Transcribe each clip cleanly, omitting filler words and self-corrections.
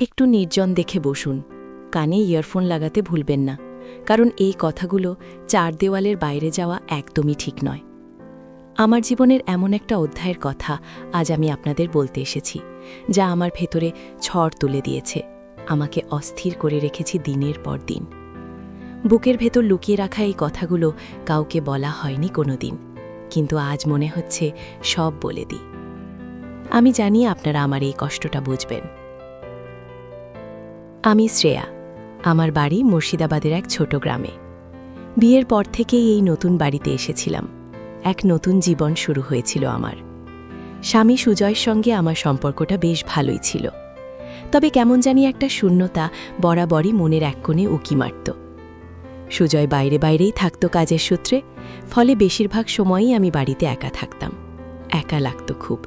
একটু নির্জন দেখে বসুন, কানে ইয়ারফোন লাগাতে ভুলবেন না, কারণ এই কথাগুলো চার দেওয়ালের বাইরে যাওয়া একদমই ঠিক নয়। আমার জীবনের এমন একটা অধ্যায়ের কথা আজ আমি আপনাদের বলতে এসেছি, যা আমার ভেতরে ঝড় তুলে দিয়েছে, আমাকে অস্থির করে রেখেছি দিনের পর দিন। বুকের ভেতর লুকিয়ে রাখা এই কথাগুলো কাউকে বলা হয়নি কোনোদিন, কিন্তু আজ মনে হচ্ছে সব বলে দিই। আমি জানি আপনারা আমার এই কষ্টটা বুঝবেন। আমি শ্রেয়া, আমার বাড়ি মুর্শিদাবাদের এক ছোট গ্রামে। বিয়ের পর থেকেই এই নতুন বাড়িতে এসেছিলাম। এক নতুন জীবন শুরু হয়েছিল আমার। স্বামী সুজয়ের সঙ্গে আমার সম্পর্কটা বেশ ভালোই ছিল, তবে কেমন জানি একটা শূন্যতা বরাবরই মনের এক কোণে উকি মারত। সুজয় বাইরে বাইরেই থাকত কাজের সূত্রে, ফলে বেশিরভাগ সময়ই আমি বাড়িতে একা থাকতাম। একা লাগত খুব।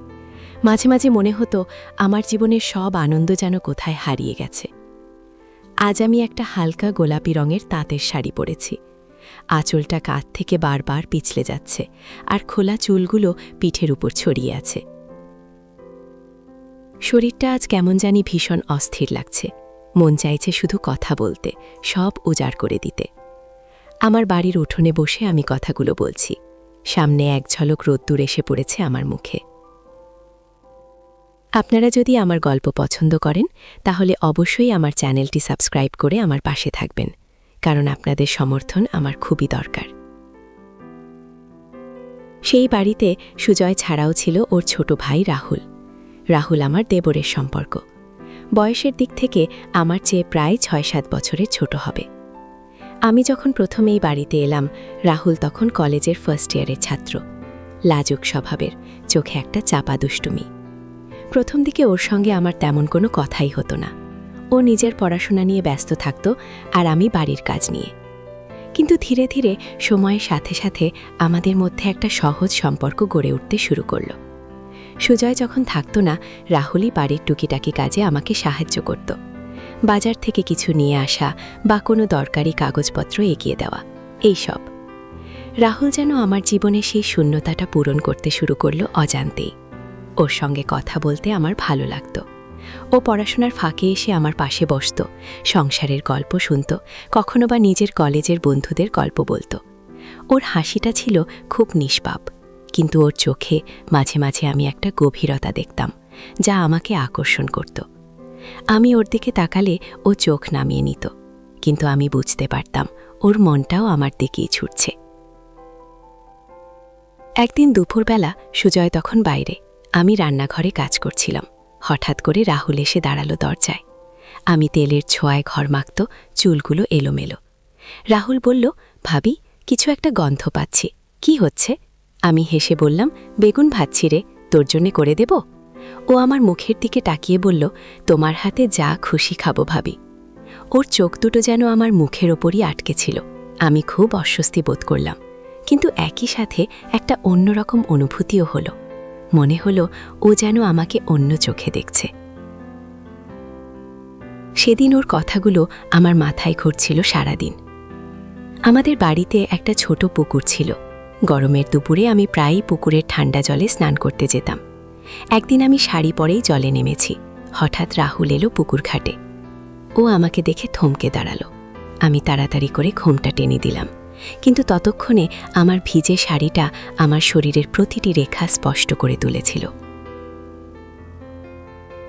মাঝে মাঝে মনে হতো আমার জীবনের সব আনন্দ যেন কোথায় হারিয়ে গেছে। আজ আমি একটা হালকা গোলাপি রঙের তাঁতের শাড়ি পরেছি। আঁচলটা কাঁধ থেকে বারবার পিছলে যাচ্ছে, আর খোলা চুলগুলো পিঠের উপর ছড়িয়ে আছে। শরীরটা আজ কেমন জানি ভীষণ অস্থির লাগছে। মন চাইছে শুধু কথা বলতে, সব উজাড় করে দিতে। আমার বাড়ির উঠোনে বসে আমি কথাগুলো বলছি। সামনে এক ঝলক রোদ্দুর এসে পড়েছে আমার মুখে। আপনারা যদি আমার গল্প পছন্দ করেন, তাহলে অবশ্যই আমার চ্যানেলটি সাবস্ক্রাইব করে আমার পাশে থাকবেন, কারণ আপনাদের সমর্থন আমার খুবই দরকার। সেই বাড়িতে সুজয় ছাড়াও ছিল ওর ছোট ভাই রাহুল। রাহুল আমার দেবরের সম্পর্ক। বয়সের দিক থেকে আমার চেয়ে প্রায় ৬-৭ বছরের ছোট হবে। আমি যখন প্রথম এই বাড়িতে এলাম, রাহুল তখন কলেজের ফার্স্ট ইয়ারের ছাত্র। লাজুক স্বভাবের, চোখে একটা চাপা দুষ্টুমি। প্রথম দিকে ওর সঙ্গে আমার তেমন কোনো কথাই হতো না। ও নিজের পড়াশোনা নিয়ে ব্যস্ত থাকত, আর আমি বাড়ির কাজ নিয়ে। কিন্তু ধীরে ধীরে সময়ের সাথে সাথে আমাদের মধ্যে একটা সহজ সম্পর্ক গড়ে উঠতে শুরু করল। সুজয় যখন থাকত না, রাহুলই বাড়ির টুকিটাকি কাজে আমাকে সাহায্য করত। বাজার থেকে কিছু নিয়ে আসা বা কোনো দরকারি কাগজপত্র এগিয়ে দেওয়া, এইসব। রাহুল যেন আমার জীবনে সেই শূন্যতাটা পূরণ করতে শুরু করল অজান্তেই। ওর সঙ্গে কথা বলতে আমার ভালো লাগত। ও পড়াশোনার ফাঁকে এসে আমার পাশে বসত, সংসারের গল্প শুনত, কখনো বা নিজের কলেজের বন্ধুদের গল্প বলত। ওর হাসিটা ছিল খুব নিষ্পাপ, কিন্তু ওর চোখে মাঝে মাঝে আমি একটা গভীরতা দেখতাম, যা আমাকে আকর্ষণ করত। আমি ওর দিকে তাকালে ও চোখ নামিয়ে নিত, কিন্তু আমি বুঝতে পারতাম ওর মনটাও আমার দিকেই ছুটছে। একদিন দুপুরবেলা সুজয় তখন বাইরে, আমি রান্নাঘরে কাজ করছিলাম। হঠাৎ করে রাহুল এসে দাঁড়ালো দরজায়। আমি তেলের ছোঁয়ায় ঘর মাখত, চুলগুলো এলোমেলো। রাহুল বলল, ভাবি, কিছু একটা গন্ধ পাচ্ছি, কি হচ্ছে? আমি হেসে বললাম, বেগুন ভাজছি রে, তোর জন্যে করে দেব? ও আমার মুখের দিকে তাকিয়ে বলল, তোমার হাতে যা খুশি খাবো ভাবি। ওর চোখ দুটো যেন আমার মুখের ওপরই আটকে ছিল। আমি খুব অস্বস্তি বোধ করলাম, কিন্তু একই সাথে একটা অন্যরকম অনুভূতিও হলো। মনে হলো ও যেন আমাকে অন্য চোখে দেখছে। সেদিন ওর কথাগুলো আমার মাথায় ঘুরছিল সারাদিন। আমাদের বাড়িতে একটা ছোট পুকুর ছিল। গরমের দুপুরে আমি প্রায়ই পুকুরের ঠান্ডা জলে স্নান করতে যেতাম। একদিন আমি শাড়ি পরেই জলে নেমেছি। হঠাৎ রাহুল এলো পুকুর ঘাটে। ও আমাকে দেখে থমকে দাঁড়ালো। আমি তাড়াতাড়ি করে ঘোমটা টেনে দিলাম, কিন্তু ততক্ষণে আমার ভিজে শাড়িটা আমার শরীরের প্রতিটি রেখা স্পষ্ট করে তুলেছিল।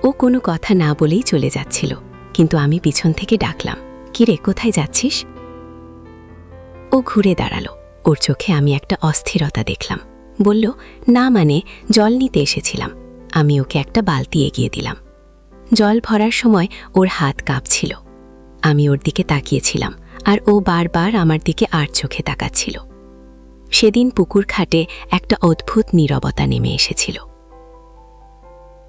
ও কোনো কথা না বলেই চলে যাচ্ছিল, কিন্তু আমি পিছন থেকে ডাকলাম, কিরে, কোথায় যাচ্ছিস? ও ঘুরে দাঁড়ালো। ওর চোখে আমি একটা অস্থিরতা দেখলাম। বলল, না মানে, জল নিতে এসেছিলাম। আমি ওকে একটা বালতি এগিয়ে দিলাম। জল ভরার সময় ওর হাত কাঁপছিল। আমি ওর দিকে তাকিয়েছিলাম, আর ও বারবার আমার দিকে আর চোখে তাকাচ্ছিল। সেদিন পুকুর ঘাটে একটা অদ্ভুত নীরবতা নেমে এসেছিল।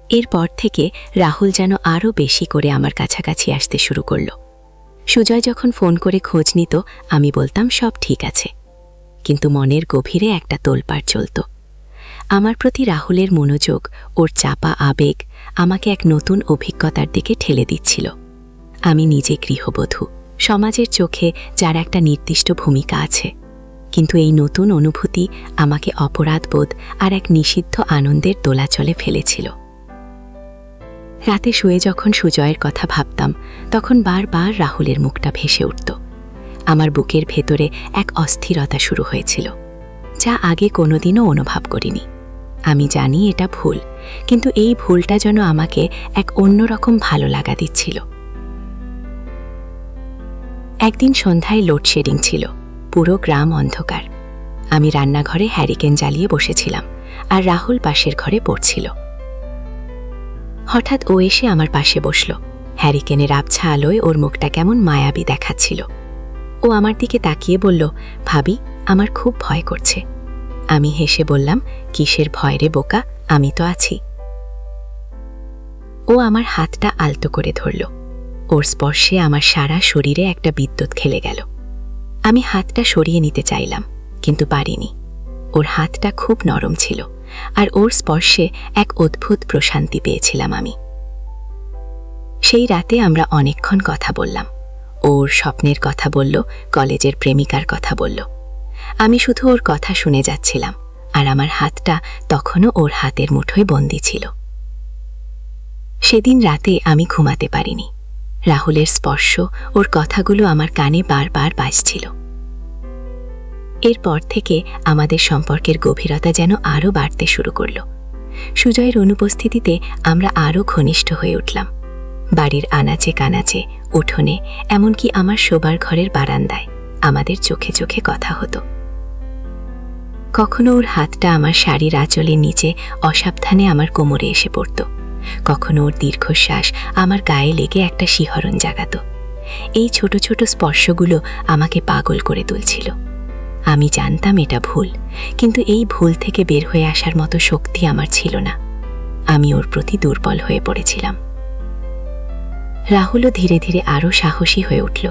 এরপর থেকে রাহুল যেন আরও বেশি করে আমার কাছাকাছি আসতে শুরু করল। সুজয় যখন ফোন করে খোঁজ নিত, আমি বলতাম সব ঠিক আছে, কিন্তু মনের গভীরে একটা তোলপাড় চলত। আমার প্রতি রাহুলের মনোযোগ, ওর চাপা আবেগ আমাকে এক নতুন অভিজ্ঞতার দিকে ঠেলে দিচ্ছিল। আমি নিজে গৃহবধূ, সমাজের চোখে যার একটা নির্দিষ্ট ভূমিকা আছে, কিন্তু এই নতুন অনুভূতি আমাকে অপরাধবোধ আর এক নিষিদ্ধ আনন্দের দোলাচলে ফেলেছিল। রাতে শুয়ে যখন সুজয়ের কথা ভাবতাম তখন বারবার রাহুলের মুখটা ভেসে উঠত। আমার বুকের ভেতরে এক অস্থিরতা শুরু হয়েছিল, যা আগে কোনোদিনও অনুভব করিনি। আমি জানি এটা ভুল, কিন্তু এই ভুলটা যেন আমাকে এক অন্যরকম ভালো লাগা দিচ্ছিল। একদিন সন্ধ্যায় লোডশেডিং ছিল, পুরো গ্রাম অন্ধকার। আমি রান্নাঘরে হ্যারিকেন জ্বালিয়ে বসেছিলাম, আর রাহুল পাশের ঘরে পড়ছিল। হঠাৎ ও এসে আমার পাশে বসল। হ্যারিকেনের আবছা আলোয় ওর মুখটা কেমন মায়াবী দেখাচ্ছিল। ও আমার দিকে তাকিয়ে বলল, ভাবি, আমার খুব ভয় করছে। আমি হেসে বললাম, কিসের ভয় রে বোকা, আমি তো আছি। ও আমার হাতটা আলতো করে ধরল। ওর স্পর্শে আমার সারা শরীরে একটা বিদ্যুৎ খেলে গেল। আমি হাতটা সরিয়ে নিতে চাইলাম, কিন্তু পারিনি। ওর হাতটা খুব নরম ছিল, আর ওর স্পর্শে এক অদ্ভুত প্রশান্তি পেয়েছিলাম আমি। সেই রাতে আমরা অনেকক্ষণ কথা বললাম। ওর স্বপ্নের কথা বলল, কলেজের প্রেমিকার কথা বলল। আমি শুধু ওর কথা শুনে যাচ্ছিলাম, আর আমার হাতটা তখনও ওর হাতের মুঠোয় বন্দী ছিল। সেদিন রাতে আমি ঘুমাতে পারিনি। রাহুলের স্পর্শ, ওর কথাগুলো আমার কানে বারবার বাজছিল। এরপর থেকে আমাদের সম্পর্কের গভীরতা যেন আরও বাড়তে শুরু করল। সুজয়ের অনুপস্থিতিতে আমরা আরও ঘনিষ্ঠ হয়ে উঠলাম। বাড়ির আনাচে কানাচে, উঠোনে, এমনকি আমার শোবার ঘরের বারান্দায় আমাদের চোখে চোখে কথা হতো। কখনো ওর হাতটা আমার শাড়ির আঁচলের নিচে অসাবধানে আমার কোমরে এসে পড়ত, কখনো ওর দীর্ঘশ্বাস আমার গায়ে লেগে একটা শিহরণ জাগাত। এই ছোট ছোট স্পর্শগুলো আমাকে পাগল করে তুলছিল। আমি জানতাম এটা ভুল, কিন্তু এই ভুল থেকে বের হয়ে আসার মতো শক্তি আমার ছিল না। আমি ওর প্রতি দুর্বল হয়ে পড়েছিলাম। রাহুলও ধীরে ধীরে আরও সাহসী হয়ে উঠল।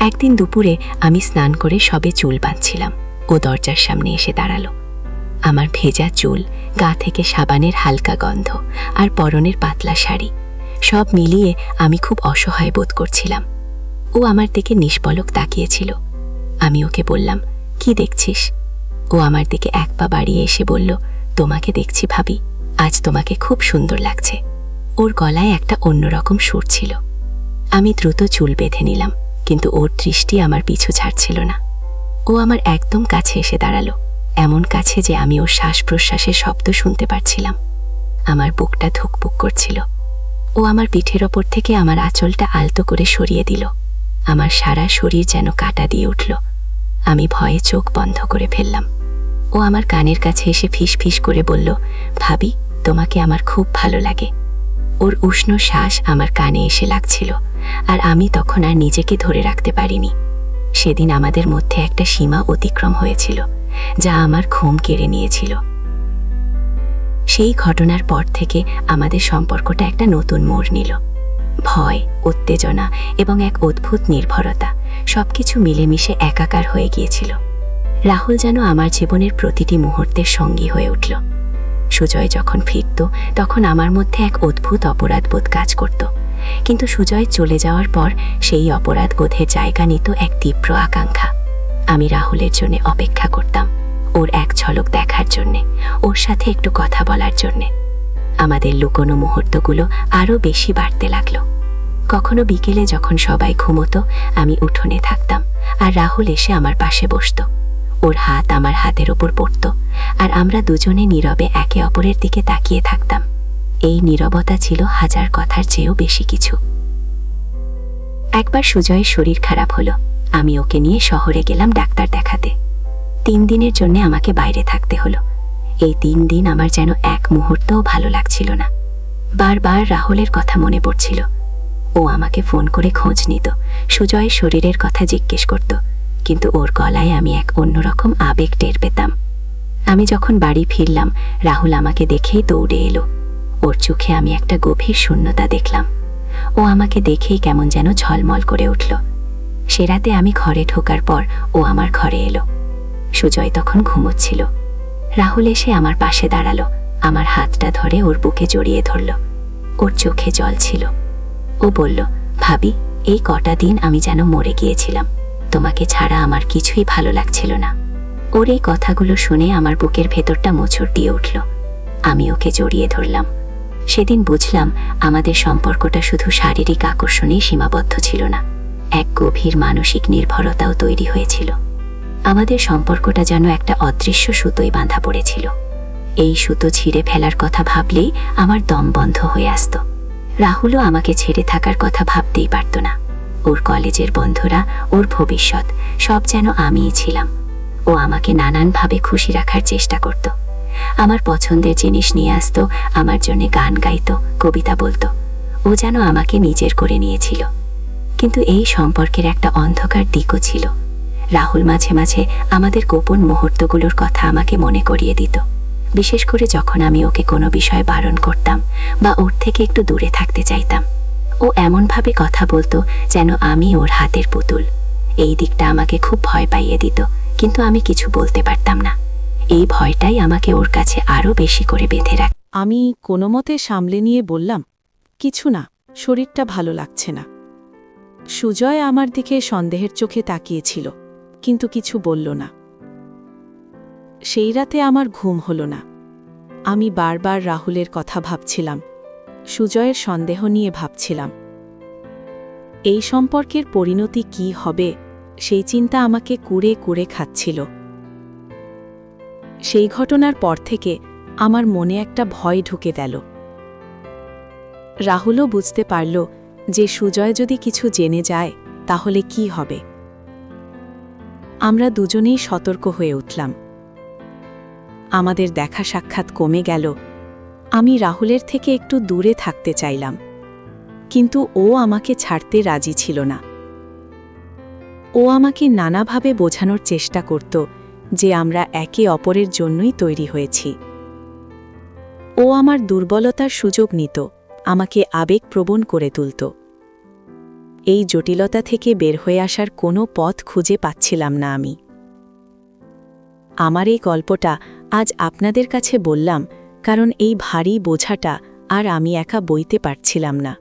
একদিন দুপুরে আমি স্নান করে সবে চুল বাঁধছিলাম, ও দরজার সামনে এসে দাঁড়ালো। আমার ভেজা চুল, গা থেকে সাবানের হালকা গন্ধ, আর পরনের পাতলা শাড়ি, সব মিলিয়ে আমি খুব অসহায় বোধ করছিলাম। ও আমার দিকে নিষ্পলক তাকিয়েছিল। আমি ওকে বললাম, কি দেখছিস? ও আমার দিকে এক পা বাড়িয়ে এসে বলল, তোমাকে দেখছি ভাবি, আজ তোমাকে খুব সুন্দর লাগছে। ওর গলায় একটা অন্যরকম সুর ছিল। আমি দ্রুত চুল বেঁধে নিলাম, কিন্তু ওর দৃষ্টি আমার পিছু ছাড়ছিল না। ও আমার একদম কাছে এসে দাঁড়ালো, এমন কাছে যে আমি ওর শ্বাস প্রশ্বাসের শব্দ শুনতে পারছিলাম। আমার বুকটা ধুকপুক করছিল। ও আমার পিঠের ওপর থেকে আমার আঁচলটা আলতো করে সরিয়ে দিল। আমার সারা শরীর যেন কাঁটা দিয়ে উঠল। আমি ভয়ে চোখ বন্ধ করে ফেললাম। ও আমার কানের কাছে এসে ফিস ফিস করে বলল, ভাবি, তোমাকে আমার খুব ভালো লাগে। ওর উষ্ণ শ্বাস আমার কানে এসে লাগছিল, আর আমি তখন আর নিজেকে ধরে রাখতে পারিনি। সেদিন আমাদের মধ্যে একটা সীমা অতিক্রম হয়েছিল, যা আমার ঘুম কেড়ে নিয়েছিল। সেই ঘটনার পর থেকে আমাদের সম্পর্কটা একটা নতুন মোড় নিল। ভয়, উত্তেজনা এবং এক অদ্ভুত নির্ভরতা সবকিছু মিলেমিশে একাকার হয়ে গিয়েছিল। রাহুল যেন আমার জীবনের প্রতিটি মুহূর্তের সঙ্গী হয়ে উঠল। সুজয় যখন ফিরত তখন আমার মধ্যে এক অদ্ভুত অপরাধবোধ কাজ করত, কিন্তু সুজয় চলে যাওয়ার পর সেই অপরাধবোধের জায়গা নিত এক তীব্র আকাঙ্ক্ষা। আমি রাহুলের জন্য অপেক্ষা করতাম, ওর এক ঝলক দেখার জন্যে, ওর সাথে একটু কথা বলার জন্যে। আমাদের লুকোনো মুহূর্তগুলো আরও বেশি বাড়তে লাগলো। কখনো বিকেলে যখন সবাই ঘুমোতো, আমি উঠোনে থাকতাম, আর রাহুল এসে আমার পাশে বসত। ওর হাত আমার হাতের ওপর পড়ত, আর আমরা দুজনে নীরবে একে অপরের দিকে তাকিয়ে থাকতাম। এই নীরবতা ছিল হাজার কথার চেয়েও বেশি কিছু। একবার সুজয়ের শরীর খারাপ হলো। আমি ওকে নিয়ে শহরে গেলাম ডাক্তার দেখাতে। 3 দিনের জন্য আমাকে বাইরে থাকতে হলো। এই 3 দিন আমার যেন এক মুহূর্তও ভালো লাগছিল না। বারবার রাহুলের কথা মনে পড়ছিল। ও আমাকে ফোন করে খোঁজ নিত, সুজয়ের শরীরের কথা জিজ্ঞেস করত, কিন্তু ওর গলায় আমি এক অন্যরকম আবেগ টের পেতাম। আমি যখন বাড়ি ফিরলাম, রাহুল আমাকে দেখেই দৌড়ে এলো। ওর চোখে আমি একটা গভীর শূন্যতা দেখলাম। ও আমাকে দেখেই কেমন যেন ঝলমল করে উঠল। সে রাতে আমি ঘরে ঢোকার পর ও আমার ঘরে এলো। সুজয় তখন ঘুমোচ্ছিল। রাহুল এসে আমার পাশে দাঁড়ালো, আমার হাতটা ধরে ওর বুকে জড়িয়ে ধরল। ওর চোখে জল ছিল। ও বলল, ভাবি, এই কটা দিন আমি যেন মরে গিয়েছিলাম। তোমাকে ছাড়া আমার কিছুই ভালো লাগছিল না। ওর এই কথাগুলো শুনে আমার বুকের ভেতরটা মোচড় দিয়ে উঠল। আমি ওকে জড়িয়ে ধরলাম। সেদিন বুঝলাম আমাদের সম্পর্কটা শুধু শারীরিক আকর্ষণেই সীমাবদ্ধ ছিল না, এক গভীর মানসিক নির্ভরতাও তৈরি হয়েছিল। আমাদের সম্পর্কটা যেন একটা অদৃশ্য সুতোয় বাঁধা পড়েছিল। এই সুতো ছিঁড়ে ফেলার কথা ভাবলেই আমার দম বন্ধ হয়ে আসত। রাহুলও আমাকে ছেড়ে থাকার কথা ভাবতেই পারত না। ওর কলেজের বন্ধুরা, ওর ভবিষ্যৎ, সব যেন আমিই ছিলাম। ও আমাকে নানানভাবে খুশি রাখার চেষ্টা করত। আমার পছন্দের জিনিস নিয়ে আসতো, আমার জন্য গান গাইতো, কবিতা বলতো। ও যেন আমাকে নিজের করে নিয়েছিল। কিন্তু এই সম্পর্কের একটা অন্ধকার দিকও ছিল। রাহুল মাঝে মাঝে আমাদের গোপন মুহূর্তগুলোর কথা আমাকে মনে করিয়ে দিত, বিশেষ করে যখন আমি ওকে কোনো বিষয়ে বারণ করতাম বা ওর থেকে একটু দূরে থাকতে চাইতাম। ও এমনভাবে কথা বলতো যেন আমি ওর হাতের পুতুল। এই দিকটা আমাকে খুব ভয় পাইয়ে দিত, কিন্তু আমি কিছু বলতে পারতাম না। এই ভয়টাই আমাকে ওর কাছে আরও বেশি করে বেঁধে রাখে। আমি কোনো মতে সামলে নিয়ে বললাম, কিছু না, শরীরটা ভালো লাগছে না। সুজয় আমার দিকে সন্দেহের চোখে তাকিয়েছিল, কিন্তু কিছু বলল না। সেই রাতে আমার ঘুম হল না। আমি বারবার রাহুলের কথা ভাবছিলাম, সুজয়ের সন্দেহ নিয়ে ভাবছিলাম। এই সম্পর্কের পরিণতি কি হবে সেই চিন্তা আমাকে কুরে কুরে খাচ্ছিল। সেই ঘটনার পর থেকে আমার মনে একটা ভয় ঢুকে গেল। রাহুলও বুঝতে পারল যে সুজয় যদি কিছু জেনে যায় তাহলে কি হবে। আমরা দুজনেই সতর্ক হয়ে উঠলাম। আমাদের দেখা সাক্ষাৎ কমে গেল। আমি রাহুলের থেকে একটু দূরে থাকতে চাইলাম, কিন্তু ও আমাকে ছাড়তে রাজি ছিল না। ও আমাকে নানাভাবে বোঝানোর চেষ্টা করত যে আমরা একে অপরের জন্যই তৈরি হয়েছি। ও আমার দুর্বলতার সুযোগ নিত, আমাকে আবেগপ্রবণ করে তুলত। এই জটিলতা থেকে বের হয়ে আসার কোনো পথ খুঁজে পাচ্ছিলাম না আমি। আমার এই গল্পটা আজ আপনাদের কাছে বললাম কারণ এই ভারী বোঝাটা আর আমি একা বইতে পারছিলাম না।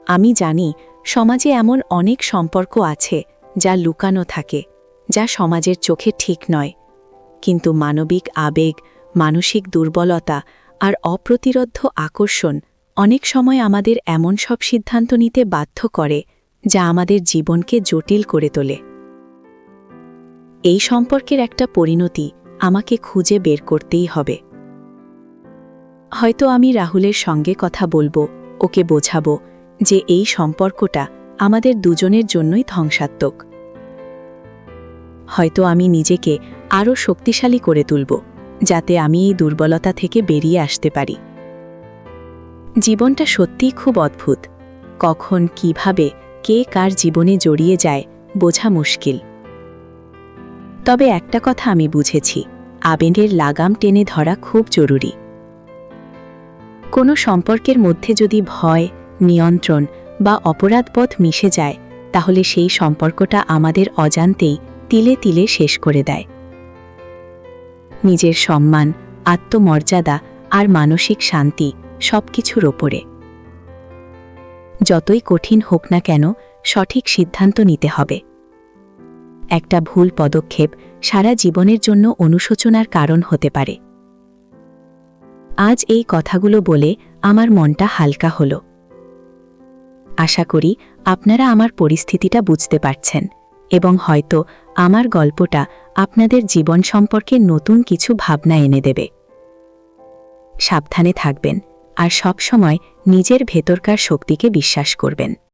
আমি জানি সমাজে এমন অনেক সম্পর্ক আছে যা লুকানো থাকে, যা সমাজের চোখে ঠিক নয়, কিন্তু মানবিক আবেগ, মানসিক দুর্বলতা আর অপ্রতিরোধ্য আকর্ষণ অনেক সময় আমাদের এমন সব সিদ্ধান্ত নিতে বাধ্য করে যা আমাদের জীবনকে জটিল করে তোলে। এই সম্পর্কের একটা পরিণতি আমাকে খুঁজে বের করতেই হবে। হয়তো আমি রাহুলের সঙ্গে কথা বলবো, ওকে বোঝাবো যে এই সম্পর্কটা আমাদের দুজনের জন্যই ধ্বংসাত্মক। হয়তো আমি নিজেকে আরও শক্তিশালী করে তুলব, যাতে আমি এই দুর্বলতা থেকে বেরিয়ে আসতে পারি। জীবনটা সত্যিই খুব অদ্ভুত। কখন কিভাবে কে কার জীবনে জড়িয়ে যায় বোঝা মুশকিল। তবে একটা কথা আমি বুঝেছি, আবেগের লাগাম টেনে ধরা খুব জরুরি। কোনো সম্পর্কের মধ্যে যদি ভয়, নিয়ন্ত্রণ বা অপরাধবোধ মিশে যায়, তাহলে সেই সম্পর্কটা আমাদের অজান্তেই তিলে তিলে শেষ করে দেয়। নিজের সম্মান, আত্মমর্যাদা আর মানসিক শান্তি সবকিছুর ওপরে। যতই কঠিন হোক না কেন, সঠিক সিদ্ধান্ত নিতে হবে। একটা ভুল পদক্ষেপ সারা জীবনের জন্য অনুশোচনার কারণ হতে পারে। আজ এই কথাগুলো বলে আমার মনটা হালকা হলো। আশা করি আপনারা আমার পরিস্থিতিটা বুঝতে পারছেন এবং হয়তো আমার গল্পটা আপনাদের জীবন সম্পর্কে নতুন কিছু ভাবনা এনে দেবে। সাবধানে থাকবেন আর সব সময় নিজের ভেতরকার শক্তিকে বিশ্বাস করবেন।